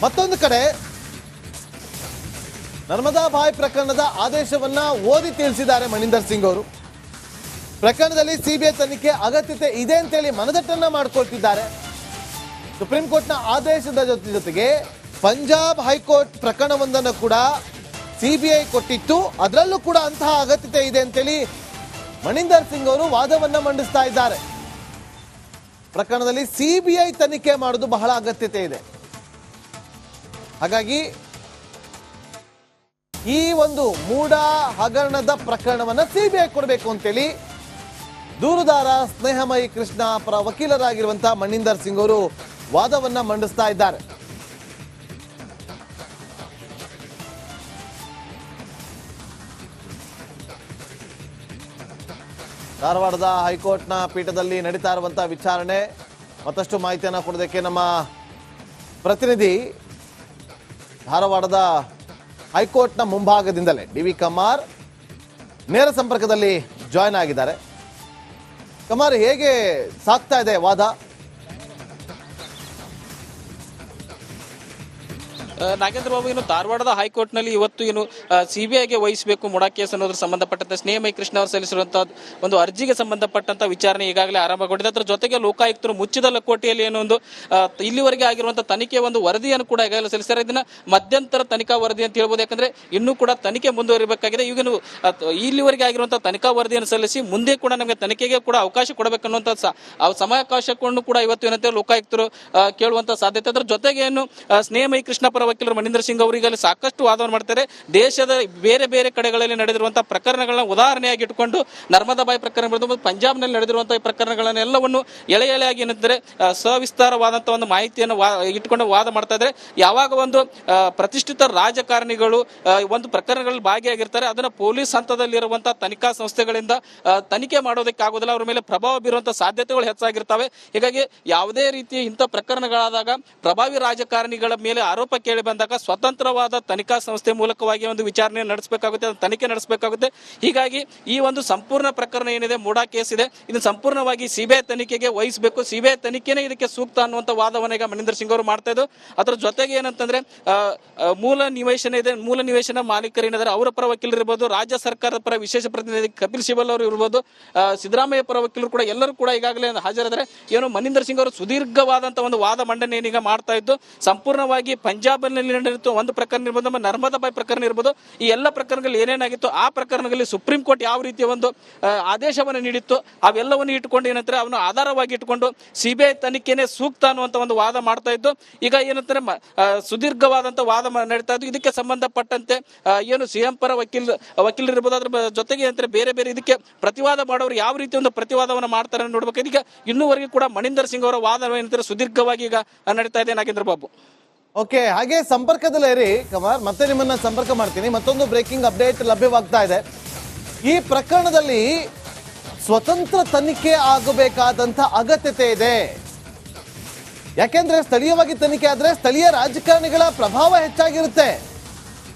ಮತ್ತೊಂದು ಕಡೆ ನರ್ಮದಾ ಭಾಯ್ ಪ್ರಕರಣದ ಆದೇಶವನ್ನ ಓದಿ ತಿಳಿಸಿದ್ದಾರೆ ಮಣಿಂದರ್ ಸಿಂಗ್ ಅವರು. ಪ್ರಕರಣದಲ್ಲಿ ಸಿಬಿಐ ತನಿಖೆ ಅಗತ್ಯತೆ ಇದೆ ಅಂತೇಳಿ ಮನದಟ್ಟನ್ನ ಮಾಡಿಕೊಳ್ತಿದ್ದಾರೆ. ಸುಪ್ರೀಂ ಕೋರ್ಟ್ನ ಆದೇಶದ ಜೊತೆಗೆ ಪಂಜಾಬ್ ಹೈಕೋರ್ಟ್ ಪ್ರಕರಣವೊಂದನ್ನು ಕೂಡ ಸಿಬಿಐ ಕೊಟ್ಟಿತ್ತು. ಅದರಲ್ಲೂ ಕೂಡ ಅಂತಹ ಅಗತ್ಯತೆ ಇದೆ ಅಂತೇಳಿ ಮಣಿಂದರ್ ಸಿಂಗ್ ಅವರು ವಾದವನ್ನ ಮಂಡಿಸ್ತಾ ಇದ್ದಾರೆ. ಪ್ರಕರಣದಲ್ಲಿ ಸಿಬಿಐ ತನಿಖೆ ಮಾಡೋದು ಬಹಳ ಅಗತ್ಯತೆ ಇದೆ. ಹಾಗಾಗಿ ಈ ಒಂದು ಮೂಡ ಹಗರಣದ ಪ್ರಕರಣವನ್ನ ಸಿಬಿಐ ಕೊಡಬೇಕು ಅಂತೇಳಿ ದೂರುದಾರ ಸ್ನೇಹಮಯಿ ಕೃಷ್ಣ ಪರ ವಕೀಲರಾಗಿರುವಂತಹ ಮಣಿಂದರ್ ಸಿಂಗ್ ಅವರು ವಾದವನ್ನ ಮಂಡಿಸ್ತಾ ಇದ್ದಾರೆ. ಧಾರವಾಡದ ಹೈಕೋರ್ಟ್ನ ಪೀಠದಲ್ಲಿ ನಡೀತಾ ಇರುವಂತಹ ವಿಚಾರಣೆ ಮತ್ತಷ್ಟು ಮಾಹಿತಿಯನ್ನು ಕೊಡೋದಕ್ಕೆ ನಮ್ಮ ಪ್ರತಿನಿಧಿ ಧಾರವಾಡದ ಹೈಕೋರ್ಟ್ನ ಮುಂಭಾಗದಿಂದಲೇ ಡಿ.ವಿ. ಕಮಾರ್ ನೇರ ಸಂಪರ್ಕದಲ್ಲಿ ಜಾಯ್ನ್ ಆಗಿದ್ದಾರೆ. ಕಮಾರ್, ಹೇಗೆ ಸಾಗ್ತಾ ಇದೆ ವಾದ? ನಾಗೇಂದ್ರ ಬಾಬು, ಏನು ಧಾರವಾಡದ ಹೈಕೋರ್ಟ್ನಲ್ಲಿ ಇವತ್ತು ಏನು ಸಿಬಿಐಗೆ ವಹಿಸಬೇಕು ಮುಡಾ ಕೇಸ್ ಅನ್ನೋದ್ರ ಸಂಬಂಧಪಟ್ಟಂತೆ ಸ್ನೇಹಮಯಿ ಕೃಷ್ಣ ಅವರು ಸಲ್ಲಿಸಿರುವಂತಹ ಒಂದು ಅರ್ಜಿಗೆ ಸಂಬಂಧಪಟ್ಟಂತ ವಿಚಾರಣೆ ಈಗಾಗಲೇ ಆರಂಭಗೊಂಡಿದೆ. ಅದರ ಜೊತೆಗೆ ಲೋಕಾಯುಕ್ತರು ಮುಚ್ಚಿದ ಲಕೋಟೆಯಲ್ಲಿ ಏನೋ ಒಂದು ಇಲ್ಲಿವರೆಗೆ ಆಗಿರುವಂತಹ ತನಿಖೆ ಒಂದು ವರದಿಯನ್ನು ಕೂಡ ಈಗಾಗಲೇ ಸಲ್ಲಿಸಿದ್ದಾರೆ. ಇದನ್ನ ಮಧ್ಯಂತರ ತನಿಖಾ ವರದಿ ಅಂತ ಹೇಳ್ಬೋದು. ಯಾಕಂದ್ರೆ ಇನ್ನೂ ಕೂಡ ತನಿಖೆ ಮುಂದುವರಿಬೇಕಾಗಿದೆ. ಈಗ ಇಲ್ಲಿವರೆಗೆ ಆಗಿರುವಂತಹ ತನಿಖಾ ವರದಿಯನ್ನು ಸಲ್ಲಿಸಿ ಮುಂದೆ ಕೂಡ ನಮಗೆ ತನಿಖೆಗೆ ಕೂಡ ಅವಕಾಶ ಕೊಡಬೇಕನ್ನುವಂತ ಸಮಯಾವಕಾಶವನ್ನು ಕೂಡ ಇವತ್ತು ಏನಂತ ಲೋಕಾಯುಕ್ತರು ಕೇಳುವಂತ ಸಾಧ್ಯತೆ. ಅದರ ಜೊತೆಗೆ ಏನು ಸ್ನೇಹಮಯಿ ಕೃಷ್ಣ ಪರ ವಕೀಲರು ಮಣಿಂದರ್ ಸಿಂಗ್ ಅವರಿಗೆ ಸಾಕಷ್ಟು ವಾದವನ್ನು ಮಾಡ್ತಾರೆ. ದೇಶದ ಬೇರೆ ಬೇರೆ ಕಡೆಗಳಲ್ಲಿ ನಡೆದಿರುವಂತಹ ಪ್ರಕರಣಗಳನ್ನ ಉದಾಹರಣೆಯಾಗಿ ಇಟ್ಟುಕೊಂಡು ನರ್ಮದಾ ಬಾಯ್ ಪ್ರಕರಣ, ಪಂಜಾಬ್ನಲ್ಲಿ ನಡೆದಿರುವಂತಹ ಪ್ರಕರಣಗಳನ್ನೆಲ್ಲವನ್ನು ಎಳೆ ಎಳೆಯಾಗಿ ಏನಂತಾರೆ ಸವಿಸ್ತಾರವಾದಂತಹ ಒಂದು ಮಾಹಿತಿಯನ್ನು ಇಟ್ಟುಕೊಂಡು ವಾದ ಮಾಡ್ತಾ ಇದ್ದಾರೆ. ಯಾವಾಗ ಒಂದು ಪ್ರತಿಷ್ಠಿತ ರಾಜಕಾರಣಿಗಳು ಒಂದು ಪ್ರಕರಣಗಳಲ್ಲಿ ಭಾಗಿಯಾಗಿರ್ತಾರೆ, ಅದನ್ನ ಪೊಲೀಸ್ ಹಂತದಲ್ಲಿರುವಂತಹ ತನಿಖಾ ಸಂಸ್ಥೆಗಳಿಂದ ತನಿಖೆ ಮಾಡೋದಕ್ಕಾಗೋದಿಲ್ಲ. ಅವರ ಮೇಲೆ ಪ್ರಭಾವ ಬೀರುವಂತಹ ಸಾಧ್ಯತೆಗಳು ಹೆಚ್ಚಾಗಿರ್ತವೆ. ಹೀಗಾಗಿ ಯಾವುದೇ ರೀತಿಯ ಇಂಥ ಪ್ರಕರಣಗಳಾದಾಗ ಪ್ರಭಾವಿ ರಾಜಕಾರಣಿಗಳ ಮೇಲೆ ಆರೋಪ ಕೇಳಿ ಬಂದಾಗ ಸ್ವತಂತ್ರವಾದ ತನಿಖಾ ಸಂಸ್ಥೆ ಮೂಲಕವಾಗಿ ಒಂದು ವಿಚಾರಣೆ ನಡೆಸಬೇಕಾಗುತ್ತೆ, ತನಿಖೆ ನಡೆಸಬೇಕಾಗುತ್ತೆ. ಹೀಗಾಗಿ ಈ ಒಂದು ಸಂಪೂರ್ಣ ಪ್ರಕರಣ ಏನಿದೆ, ಮೂಡಾ ಕೇಸ್ ಇದೆ, ಇದನ್ನು ಸಂಪೂರ್ಣವಾಗಿ ಸಿಬಿಐ ತನಿಖೆಗೆ ವಹಿಸಬೇಕು. ಸಿಬಿಐ ತನಿಖೆನೇ ಇದಕ್ಕೆ ಸೂಕ್ತ ಅನ್ನುವಂಥ ವಾದವನ್ನ ಈಗ ಮಣಿಂದರ್ ಸಿಂಗ್ ಅವರು ಮಾಡ್ತಾ ಇದ್ದು, ಅದರ ಜೊತೆಗೆ ಏನಂತಂದ್ರೆ ಮೂಲ ನಿವೇಶನ ಇದೆ, ಮೂಲ ನಿವೇಶನ ಮಾಲೀಕರೇನಿದ್ದಾರೆ ಅವರ ಪರ ವಕೀಲರು ಇರ್ಬೋದು, ರಾಜ್ಯ ಸರ್ಕಾರದ ಪರ ವಿಶೇಷ ಪ್ರತಿನಿಧಿ ಕಪಿಲ್ ಸಿಬಲ್ ಅವರು ಇರ್ಬೋದು, ಸಿದ್ದರಾಮಯ್ಯ ಪರ ವಕೀಲರು ಕೂಡ ಎಲ್ಲರೂ ಕೂಡ ಈಗಾಗಲೇ ಹಾಜರಿದ್ದಾರೆ. ಏನು ಮಣಿಂದರ್ ಸಿಂಗ್ ಅವರು ಸುದೀರ್ಘವಾದಂತಹ ಒಂದು ವಾದ ಮಂಡನೆ ಈಗ ಮಾಡ್ತಾ ಇದ್ದು, ಸಂಪೂರ್ಣವಾಗಿ ಪಂಜಾಬ್ ನಡೆಯಿತು ಒಂದು ಪ್ರಕರಣ ಇರ್ಬೋದು, ನರ್ಮದಾ ಬಾಯ್ ಪ್ರಕರಣ ಇರ್ಬೋದು, ಈ ಎಲ್ಲ ಪ್ರಕರಣಗಳು ಏನೇನಾಗಿತ್ತು ಆ ಪ್ರಕರಣಗಳಲ್ಲಿ ಸುಪ್ರೀಂ ಕೋರ್ಟ್ ಯಾವ ರೀತಿಯ ಒಂದು ಆದೇಶವನ್ನು ನೀಡಿತ್ತು ಅವೆಲ್ಲವನ್ನು ಇಟ್ಟುಕೊಂಡು ಏನಂತಾರೆ ಅವನು ಆಧಾರವಾಗಿ ಇಟ್ಟುಕೊಂಡು ಸಿಬಿಐ ತನಿಖೆನೇ ಸೂಕ್ತ ಅನ್ನುವಂತ ಒಂದು ವಾದ ಮಾಡ್ತಾ ಇದ್ದು, ಈಗ ಏನಂತಾರೆ ಸುದೀರ್ಘವಾದಂತ ವಾದ ನಡೀತಾ ಇದ್ದು. ಇದಕ್ಕೆ ಸಂಬಂಧಪಟ್ಟಂತೆ ಏನು ಸಿಎಂ ಪರ ವಕೀಲರು ಇರ್ಬೋದು, ಅದ್ರ ಜೊತೆಗೆ ಏನಂತಾರೆ ಬೇರೆ ಬೇರೆ ಇದಕ್ಕೆ ಪ್ರತಿವಾದ ಮಾಡೋರು ಯಾವ ರೀತಿ ಒಂದು ಪ್ರತಿವಾದವನ್ನು ಮಾಡ್ತಾರೆ ನೋಡ್ಬೇಕು. ಇದೀಗ ಇನ್ನೂವರೆಗೂ ಕೂಡ ಮಣಿಂದರ್ ಸಿಂಗ್ ಅವರ ವಾದ ಏನಂತಾರೆ ಸುದೀರ್ಘವಾಗಿ ಈಗ ನಡೀತಾ ಇದೆ. ನಾಗೇಂದ್ರ ಬಾಬು, ಓಕೆ, ಹಾಗೆ ಸಂಪರ್ಕದಲ್ಲೇ ಇರಿ ಕಮಾರ್, ಮತ್ತೆ ನಿಮ್ಮನ್ನ ಸಂಪರ್ಕ ಮಾಡ್ತೀನಿ. ಮತ್ತೊಂದು ಬ್ರೇಕಿಂಗ್ ಅಪ್ಡೇಟ್ ಲಭ್ಯವಾಗ್ತಾ ಇದೆ. ಈ ಪ್ರಕರಣದಲ್ಲಿ ಸ್ವತಂತ್ರ ತನಿಖೆ ಆಗಬೇಕಾದಂತ ಅಗತ್ಯತೆ ಇದೆ. ಯಾಕೆಂದ್ರೆ ಸ್ಥಳೀಯವಾಗಿ ತನಿಖೆ ಆದ್ರೆ ಸ್ಥಳೀಯ ರಾಜಕಾರಣಿಗಳ ಪ್ರಭಾವ ಹೆಚ್ಚಾಗಿರುತ್ತೆ.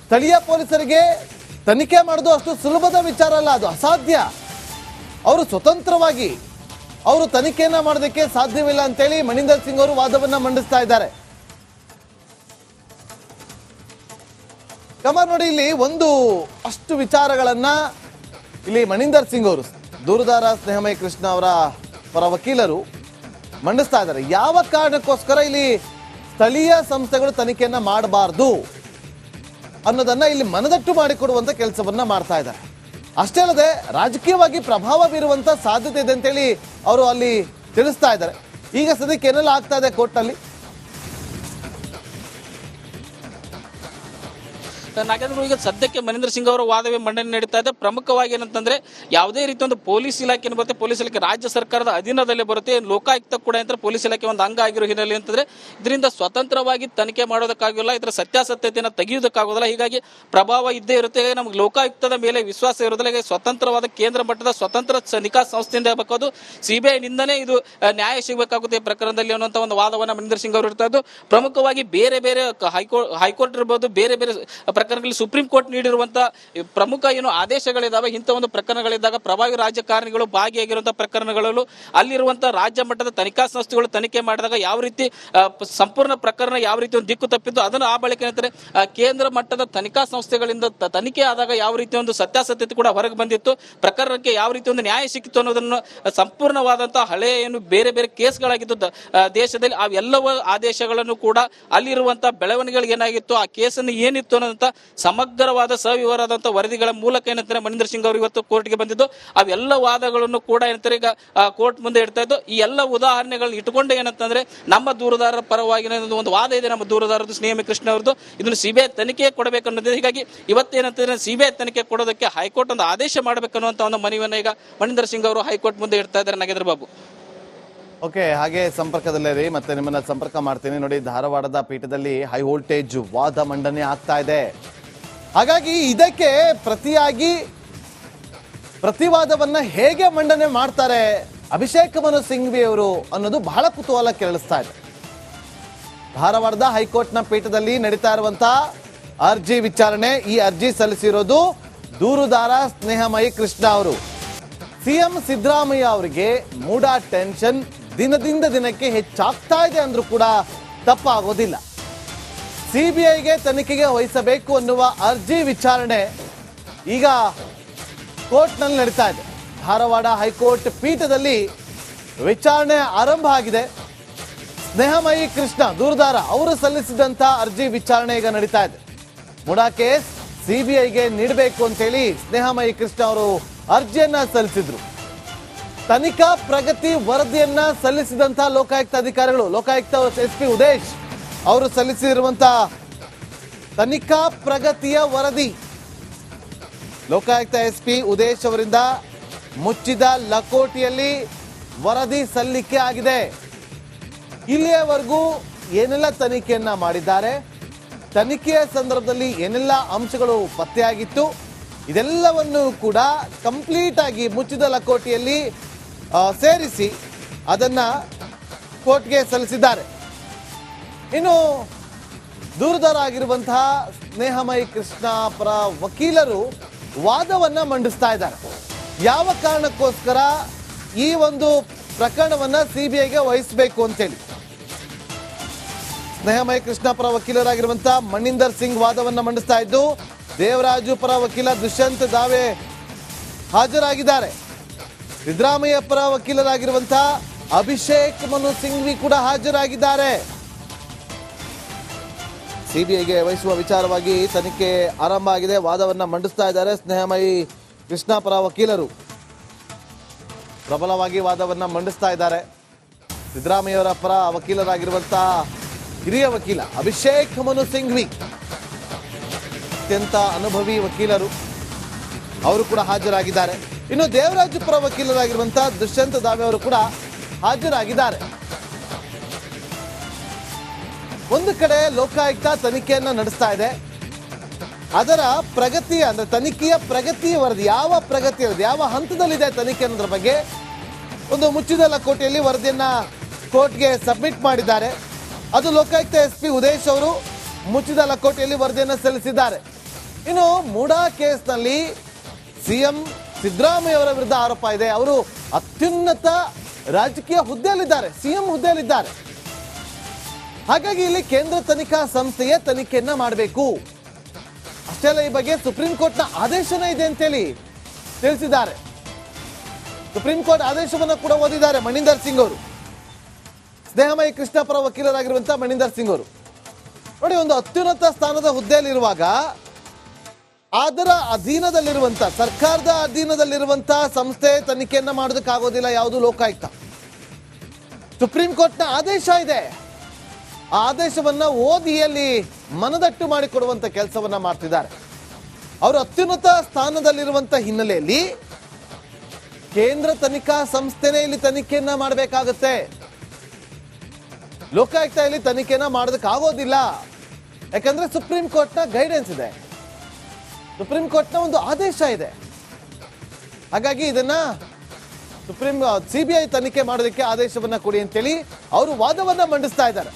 ಸ್ಥಳೀಯ ಪೊಲೀಸರಿಗೆ ತನಿಖೆ ಮಾಡೋದು ಅಷ್ಟು ಸುಲಭದ ವಿಚಾರ ಅಲ್ಲ, ಅದು ಅಸಾಧ್ಯ. ಅವರು ಸ್ವತಂತ್ರವಾಗಿ ಅವರು ತನಿಖೆಯನ್ನ ಮಾಡೋದಕ್ಕೆ ಸಾಧ್ಯವಿಲ್ಲ ಅಂತೇಳಿ ಮಣಿಂದರ್ ಸಿಂಗ್ ಅವರು ವಾದವನ್ನ ಮಂಡಿಸ್ತಾ ಇದ್ದಾರೆ. ಕಮಾರ್, ನೋಡಿ, ಇಲ್ಲಿ ಒಂದು ಅಷ್ಟು ವಿಚಾರಗಳನ್ನ ಇಲ್ಲಿ ಮಣಿಂದರ್ ಸಿಂಗ್ ಅವರು ದೂರುದಾರ ಸ್ನೇಹಮಯಿ ಕೃಷ್ಣ ಅವರ ಪರ ವಕೀಲರು ಮಂಡಿಸ್ತಾ ಇದ್ದಾರೆ. ಯಾವ ಕಾರಣಕ್ಕೋಸ್ಕರ ಇಲ್ಲಿ ಸ್ಥಳೀಯ ಸಂಸ್ಥೆಗಳು ತನಿಖೆಯನ್ನ ಮಾಡಬಾರ್ದು ಅನ್ನೋದನ್ನ ಇಲ್ಲಿ ಮನದಟ್ಟು ಮಾಡಿಕೊಡುವಂತ ಕೆಲಸವನ್ನ ಮಾಡ್ತಾ ಇದ್ದಾರೆ. ಅಷ್ಟೇ ಅಲ್ಲದೆ ರಾಜಕೀಯವಾಗಿ ಪ್ರಭಾವ ಬೀರುವಂತ ಸಾಧ್ಯತೆ ಇದೆ ಅಂತೇಳಿ ಅವರು ಅಲ್ಲಿ ತಿಳಿಸ್ತಾ ಇದ್ದಾರೆ. ಈಗ ಸದ್ಯಕ್ಕೆ ಏನೆಲ್ಲ ಆಗ್ತಾ ಇದೆ ಕೋರ್ಟ್ನಲ್ಲಿ? ನಾಗೇಂದ್ರ, ಈಗ ಸದ್ಯಕ್ಕೆ ಮಣಿಂದರ್ ಸಿಂಗ್ ಅವರ ವಾದವೇ ಮಂಡನೆ ನಡೀತಾ ಇದೆ. ಪ್ರಮುಖವಾಗಿ ಏನಂತಂದ್ರೆ ಯಾವುದೇ ರೀತಿ ಒಂದು ಪೊಲೀಸ್ ಇಲಾಖೆ ಬರುತ್ತೆ, ಪೊಲೀಸ್ ಇಲಾಖೆ ರಾಜ್ಯ ಸರ್ಕಾರದ ಅಧೀನದಲ್ಲೇ ಬರುತ್ತೆ. ಲೋಕಾಯುಕ್ತ ಕೂಡ ಅಂತ ಪೊಲೀಸ್ ಇಲಾಖೆ ಒಂದು ಅಂಗ ಆಗಿರೋ ಹಿನ್ನೆಲೆ ಅಂತಂದ್ರೆ ಇದರಿಂದ ಸ್ವತಂತ್ರವಾಗಿ ತನಿಖೆ ಮಾಡೋದಕ್ಕಾಗಿಲ್ಲ, ಇದರ ಸತ್ಯಾಸತ್ಯತೆಯನ್ನು ತೆಗೆಯುವುದಕ್ಕಾಗೋದಿಲ್ಲ. ಹೀಗಾಗಿ ಪ್ರಭಾವ ಇದ್ದೇ ಇರುತ್ತೆ. ನಮ್ಗೆ ಲೋಕಾಯುಕ್ತದ ಮೇಲೆ ವಿಶ್ವಾಸ ಇರೋದಿಲ್ಲ. ಹೀಗಾಗಿ ಸ್ವತಂತ್ರವಾದ ಕೇಂದ್ರ ಮಟ್ಟದ ಸ್ವತಂತ್ರ ತನಿಖಾ ಸಂಸ್ಥೆಯಿಂದ ಬೇಕಾದ್ರು ಸಿಬಿಐ ನಿಂದನೇ ಇದು ನ್ಯಾಯ ಸಿಗಬೇಕಾಗುತ್ತೆ ಪ್ರಕರಣದಲ್ಲಿ ಅನ್ನುವಂಥ ಒಂದು ವಾದವನ್ನ ಮಣಿಂದರ್ ಸಿಂಗ್ ಅವರು ಇರ್ತಾ ಇದ್ದು, ಪ್ರಮುಖವಾಗಿ ಬೇರೆ ಬೇರೆ ಹೈಕೋರ್ಟ್ ಇರ್ಬೋದು, ಬೇರೆ ಬೇರೆ ಪ್ರಕರಣಗಳಲ್ಲಿ ಸುಪ್ರೀಂ ಕೋರ್ಟ್ ನೀಡಿರುವಂತಹ ಪ್ರಮುಖ ಆದೇಶಗಳಿದಾವೆ. ಇಂಥ ಒಂದು ಪ್ರಕರಣಗಳಿದ್ದಾಗ ಪ್ರಭಾವಿ ರಾಜಕಾರಣಿಗಳು ಭಾಗಿಯಾಗಿರುವಂತಹ ಪ್ರಕರಣಗಳಲ್ಲೂ ಅಲ್ಲಿರುವಂತಹ ರಾಜ್ಯ ಮಟ್ಟದ ತನಿಖಾ ಸಂಸ್ಥೆಗಳು ತನಿಖೆ ಮಾಡಿದಾಗ ಯಾವ ರೀತಿ ಸಂಪೂರ್ಣ ಪ್ರಕರಣ ಯಾವ ರೀತಿ ಒಂದು ದಿಕ್ಕು ತಪ್ಪಿದ್ದು ಅದನ್ನು ಆ ಬಳಿಕ ಏನಂತಾರೆ ಕೇಂದ್ರ ಮಟ್ಟದ ತನಿಖಾ ಸಂಸ್ಥೆಗಳಿಂದ ತನಿಖೆ ಆದಾಗ ಯಾವ ರೀತಿ ಒಂದು ಸತ್ಯಾಸತ್ಯತೆ ಕೂಡ ಹೊರಗೆ ಬಂದಿತ್ತು, ಪ್ರಕರಣಕ್ಕೆ ಯಾವ ರೀತಿ ಒಂದು ನ್ಯಾಯ ಸಿಕ್ಕಿತ್ತು ಅನ್ನೋದನ್ನು ಸಂಪೂರ್ಣವಾದಂತಹ ಹಳೆಯ ಬೇರೆ ಬೇರೆ ಕೇಸ್ಗಳಾಗಿದ್ದು ದೇಶದಲ್ಲಿ ಅವೆಲ್ಲವ ಆದೇಶಗಳನ್ನು ಕೂಡ ಅಲ್ಲಿರುವಂತಹ ಬೆಳವಣಿಗೆಗಳು ಏನಾಗಿತ್ತು, ಆ ಕೇಸನ್ನು ಏನಿತ್ತು ಅನ್ನೋದಂತ ಸಮಗ್ರವಾದ ಸವಿವರವಾದಂತಹ ವರದಿಗಳ ಮೂಲಕ ಏನಂತಾರೆ ಮನಿಂದರ್ ಸಿಂಗ್ ಅವರು ಇವತ್ತು ಕೋರ್ಟ್ಗೆ ಬಂದಿದ್ದು. ಅವೆಲ್ಲ ವಾದಗಳನ್ನು ಕೂಡ ಏನಂತಾರೆ ಈಗ ಕೋರ್ಟ್ ಮುಂದೆ ಇಡ್ತಾ ಇದ್ದು. ಈ ಎಲ್ಲ ಉದಾಹರಣೆಗಳನ್ನ ಇಟ್ಟುಕೊಂಡು ಏನಂತಂದ್ರೆ ನಮ್ಮ ದೂರುದಾರರ ಪರವಾಗಿ ಒಂದು ವಾದ ಇದೆ, ನಮ್ಮ ದೂರುದಾರರು ಸ್ನೇಹಮಯಿ ಕೃಷ್ಣ ಅವರದ್ದು, ಇದನ್ನು ಸಿಬಿಐ ತನಿಖೆ ಕೊಡಬೇಕನ್ನೋದು. ಹೀಗಾಗಿ ಇವತ್ತೇನಂತಂದ್ರೆ ಸಿಬಿಐ ತನಿಖೆ ಕೊಡೋದಕ್ಕೆ ಹೈಕೋರ್ಟ್ ಒಂದು ಆದೇಶ ಮಾಡಬೇಕನ್ನುವಂತ ಒಂದು ಮನವಿಯನ್ನು ಈಗ ಮನಿಂದರ್ ಸಿಂಗ್ ಅವರು ಹೈಕೋರ್ಟ್ ಮುಂದೆ ಇಡ್ತಾ ಇದ್ದಾರೆ. ನಾಗೇಂದ್ರ ಬಾಬು, ಓಕೆ, ಹಾಗೆ ಸಂಪರ್ಕದಲ್ಲೇ ರೀ, ಮತ್ತೆ ನಿಮ್ಮನ್ನ ಸಂಪರ್ಕ ಮಾಡ್ತೀನಿ. ನೋಡಿ, ಧಾರವಾಡದ ಪೀಠದಲ್ಲಿ ಹೈ ವೋಲ್ಟೇಜ್ ವಾದ ಮಂಡನೆ ಆಗ್ತಾ ಇದೆ. ಹಾಗಾಗಿ ಇದಕ್ಕೆ ಪ್ರತಿಯಾಗಿ ಪ್ರತಿವಾದವನ್ನ ಹೇಗೆ ಮಂಡನೆ ಮಾಡ್ತಾರೆ ಅಭಿಷೇಕ್ ಮನು ಸಿಂಘ್ವಿ ಅವರು ಅನ್ನೋದು ಬಹಳ ಕುತೂಹಲ ಕೆರಳಿಸ್ತಾ ಇದೆ. ಧಾರವಾಡದ ಹೈಕೋರ್ಟ್ನ ಪೀಠದಲ್ಲಿ ನಡೀತಾ ಇರುವಂತಹ ಅರ್ಜಿ ವಿಚಾರಣೆ. ಈ ಅರ್ಜಿ ಸಲ್ಲಿಸಿರೋದು ದೂರುದಾರ ಸ್ನೇಹಮಯಿ ಕೃಷ್ಣ ಅವರು. ಸಿಎಂ ಸಿದ್ದರಾಮಯ್ಯ ಅವರಿಗೆ ಮೂಡ ಟೆನ್ಷನ್ ದಿನದಿಂದ ದಿನಕ್ಕೆ ಹೆಚ್ಚಾಗ್ತಾ ಇದೆ ಅಂದ್ರೂ ಕೂಡ ತಪ್ಪಾಗೋದಿಲ್ಲ. ಸಿಬಿಐಗೆ ತನಿಖೆಗೆ ವಹಿಸಬೇಕು ಅನ್ನುವ ಅರ್ಜಿ ವಿಚಾರಣೆ ಈಗ ಕೋರ್ಟ್ನಲ್ಲಿ ನಡೀತಾ ಇದೆ. ಧಾರವಾಡ ಹೈಕೋರ್ಟ್ ಪೀಠದಲ್ಲಿ ವಿಚಾರಣೆ ಆರಂಭ ಆಗಿದೆ. ಸ್ನೇಹಮಯಿ ಕೃಷ್ಣ ದೂರುದಾರ ಅವರು ಸಲ್ಲಿಸಿದಂತಹ ಅರ್ಜಿ ವಿಚಾರಣೆ ಈಗ ನಡೀತಾ ಇದೆ. ಮುಡಾ ಕೇಸ್ ಸಿಬಿಐಗೆ ನೀಡಬೇಕು ಅಂತೇಳಿ ಸ್ನೇಹಮಯಿ ಕೃಷ್ಣ ಅವರು ಅರ್ಜಿಯನ್ನ ಸಲ್ಲಿಸಿದ್ರು. ತನಿಖಾ ಪ್ರಗತಿ ವರದಿಯನ್ನ ಸಲ್ಲಿಸಿದಂತಹ ಲೋಕಾಯುಕ್ತ ಅಧಿಕಾರಿಗಳು, ಲೋಕಾಯುಕ್ತ SP ಉದೇಶ್ ಅವರು ಸಲ್ಲಿಸಿರುವಂತಹ ತನಿಖಾ ಪ್ರಗತಿಯ ವರದಿ ಲೋಕಾಯುಕ್ತ SP ಉದೇಶ್ ಅವರಿಂದ ಮುಚ್ಚಿದ ಲಕೋಟಿಯಲ್ಲಿ ವರದಿ ಸಲ್ಲಿಕೆ ಆಗಿದೆ. ಇಲ್ಲಿಯವರೆಗೂ ಏನೆಲ್ಲ ತನಿಖೆಯನ್ನ ಮಾಡಿದ್ದಾರೆ, ತನಿಖೆಯ ಸಂದರ್ಭದಲ್ಲಿ ಏನೆಲ್ಲ ಅಂಶಗಳು ಪತ್ತೆಯಾಗಿತ್ತು, ಇದೆಲ್ಲವನ್ನು ಕೂಡ ಕಂಪ್ಲೀಟ್ ಆಗಿ ಮುಚ್ಚಿದ ಲಕೋಟಿಯಲ್ಲಿ ಸೇರಿಸಿ ಅದನ್ನ ಕೋರ್ಟ್ಗೆ ಸಲ್ಲಿಸಿದ್ದಾರೆ. ಇನ್ನು ದೂರುದಾರ ಆಗಿರುವಂತಹ ಸ್ನೇಹಮಯಿ ಕೃಷ್ಣ ಪರ ವಕೀಲರು ವಾದವನ್ನ ಮಂಡಿಸ್ತಾ ಇದ್ದಾರೆ. ಯಾವ ಕಾರಣಕ್ಕೋಸ್ಕರ ಈ ಒಂದು ಪ್ರಕರಣವನ್ನ ಸಿಬಿಐಗೆ ವಹಿಸಬೇಕು ಅಂತೇಳಿ. ಸ್ನೇಹಮಯಿ ಕೃಷ್ಣ ಪರ ವಕೀಲರಾಗಿರುವಂತಹ ಮನಿಂದರ್ ಸಿಂಗ್ ವಾದವನ್ನ ಮಂಡಿಸ್ತಾ ಇದ್ದು, ದೇವರಾಜು ಪರ ವಕೀಲ ದುಷ್ಯಂತ್ ದಾವೆ ಹಾಜರಾಗಿದ್ದಾರೆ. ಸಿದ್ದರಾಮಯ್ಯ ಪರ ವಕೀಲರಾಗಿರುವಂತಹ ಅಭಿಷೇಕ್ ಮನು ಸಿಂಘ್ವಿ ಕೂಡ ಹಾಜರಾಗಿದ್ದಾರೆ. ಸಿಬಿಐಗೆ ವಹಿಸುವ ವಿಚಾರವಾಗಿ ತನಿಖೆ ಆರಂಭ ಆಗಿದೆ. ವಾದವನ್ನ ಮಂಡಿಸ್ತಾ ಇದ್ದಾರೆ ಸ್ನೇಹಮಯಿ ಕೃಷ್ಣ ಪರ ವಕೀಲರು. ಪ್ರಬಲವಾಗಿ ವಾದವನ್ನ ಮಂಡಿಸ್ತಾ ಇದ್ದಾರೆ. ಸಿದ್ದರಾಮಯ್ಯವರ ಪರ ವಕೀಲರಾಗಿರುವಂತಹ ಹಿರಿಯ ವಕೀಲ ಅಭಿಷೇಕ್ ಮನು ಸಿಂಘ್ವಿ, ಅತ್ಯಂತ ಅನುಭವಿ ವಕೀಲರು, ಅವರು ಕೂಡ ಹಾಜರಾಗಿದ್ದಾರೆ. ಇನ್ನು ದೇವರಾಜು ಪರ ವಕೀಲರಾಗಿರುವಂತಹ ದುಷ್ಯಂತ್ ದಾವೆ ಅವರು ಕೂಡ ಹಾಜರಾಗಿದ್ದಾರೆ. ಒಂದು ಕಡೆ ಲೋಕಾಯುಕ್ತ ತನಿಖೆಯನ್ನ ನಡೆಸ್ತಾ ಇದೆ. ಅದರ ಪ್ರಗತಿ ಅಂದ್ರೆ ತನಿಖೆಯ ಪ್ರಗತಿ ವರದಿ, ಯಾವ ಪ್ರಗತಿ ವರದಿ, ಯಾವ ಹಂತದಲ್ಲಿದೆ ತನಿಖೆ ಅನ್ನೋದ್ರ ಬಗ್ಗೆ ಒಂದು ಮುಚ್ಚಿದ ಲಕೋಟೆಯಲ್ಲಿ ವರದಿಯನ್ನ ಕೋರ್ಟ್ಗೆ ಸಬ್ಮಿಟ್ ಮಾಡಿದ್ದಾರೆ. ಅದು ಲೋಕಾಯುಕ್ತ SP ಉದೇಶ್ ಅವರು ಮುಚ್ಚಿದ ಲಕೋಟೆಯಲ್ಲಿ ವರದಿಯನ್ನು ಸಲ್ಲಿಸಿದ್ದಾರೆ. ಇನ್ನು ಮೂಡಾ ಕೇಸ್ನಲ್ಲಿ ಸಿಎಂ ಸಿದ್ದರಾಮಯ್ಯ ಅವರ ವಿರುದ್ಧ ಆರೋಪ ಇದೆ. ಅವರು ಅತ್ಯುನ್ನತ ರಾಜಕೀಯ ಹುದ್ದೆಯಲ್ಲಿದ್ದಾರೆ, ಸಿಎಂ ಹುದ್ದೆಯಲ್ಲಿದ್ದಾರೆ. ಹಾಗಾಗಿ ಇಲ್ಲಿ ಕೇಂದ್ರ ತನಿಖಾ ಸಂಸ್ಥೆಯೇ ತನಿಖೆಯನ್ನ ಮಾಡಬೇಕು. ಅಷ್ಟೇ ಅಲ್ಲ, ಈ ಬಗ್ಗೆ ಸುಪ್ರೀಂ ಕೋರ್ಟ್ನ ಆದೇಶನೇ ಇದೆ ಅಂತೇಳಿ ತಿಳಿಸಿದ್ದಾರೆ. ಸುಪ್ರೀಂ ಕೋರ್ಟ್ ಆದೇಶವನ್ನು ಕೂಡ ಓದಿದ್ದಾರೆ ಮನಿಂದರ್ ಸಿಂಗ್ ಅವರು. ಸ್ನೇಹಮಯಿ ಕೃಷ್ಣ ಪರ ವಕೀಲರಾಗಿರುವಂತಹ ಮನಿಂದರ್ ಸಿಂಗ್ ಅವರು ನೋಡಿ, ಒಂದು ಅತ್ಯುನ್ನತ ಸ್ಥಾನದ ಹುದ್ದೆಯಲ್ಲಿರುವಾಗ ಅದರ ಅಧೀನದಲ್ಲಿರುವಂತಹ ಸರ್ಕಾರದ ಅಧೀನದಲ್ಲಿರುವಂತಹ ಸಂಸ್ಥೆ ತನಿಖೆಯನ್ನ ಮಾಡೋದಕ್ಕಾಗೋದಿಲ್ಲ. ಯಾವುದು ಲೋಕಾಯುಕ್ತ. ಸುಪ್ರೀಂ ಕೋರ್ಟ್ನ ಆದೇಶ ಇದೆ. ಆ ಆದೇಶವನ್ನ ಓದಿ ಅಲ್ಲಿ ಮನದಟ್ಟು ಮಾಡಿಕೊಡುವಂತ ಕೆಲಸವನ್ನ ಮಾಡ್ತಿದ್ದಾರೆ. ಅವರು ಅತ್ಯುನ್ನತ ಸ್ಥಾನದಲ್ಲಿರುವಂತಹ ಹಿನ್ನೆಲೆಯಲ್ಲಿ ಕೇಂದ್ರ ತನಿಖಾ ಸಂಸ್ಥೆನೇ ಇಲ್ಲಿ ತನಿಖೆಯನ್ನ ಮಾಡಬೇಕಾಗುತ್ತೆ. ಲೋಕಾಯುಕ್ತ ಇಲ್ಲಿ ತನಿಖೆಯನ್ನ ಮಾಡೋದಕ್ಕಾಗೋದಿಲ್ಲ. ಯಾಕಂದ್ರೆ ಸುಪ್ರೀಂ ಕೋರ್ಟ್ನ ಗೈಡೆನ್ಸ್ ಇದೆ, ಸುಪ್ರೀಂ ಕೋರ್ಟ್ನ ಒಂದು ಆದೇಶ ಇದೆ. ಹಾಗಾಗಿ ಇದನ್ನ ಸಿಬಿಐ ತನಿಖೆ ಮಾಡೋದಕ್ಕೆ ಆದೇಶವನ್ನ ಕೊಡಿ ಅಂತೇಳಿ ಅವರು ವಾದವನ್ನ ಮಂಡಿಸ್ತಾ ಇದ್ದಾರೆ.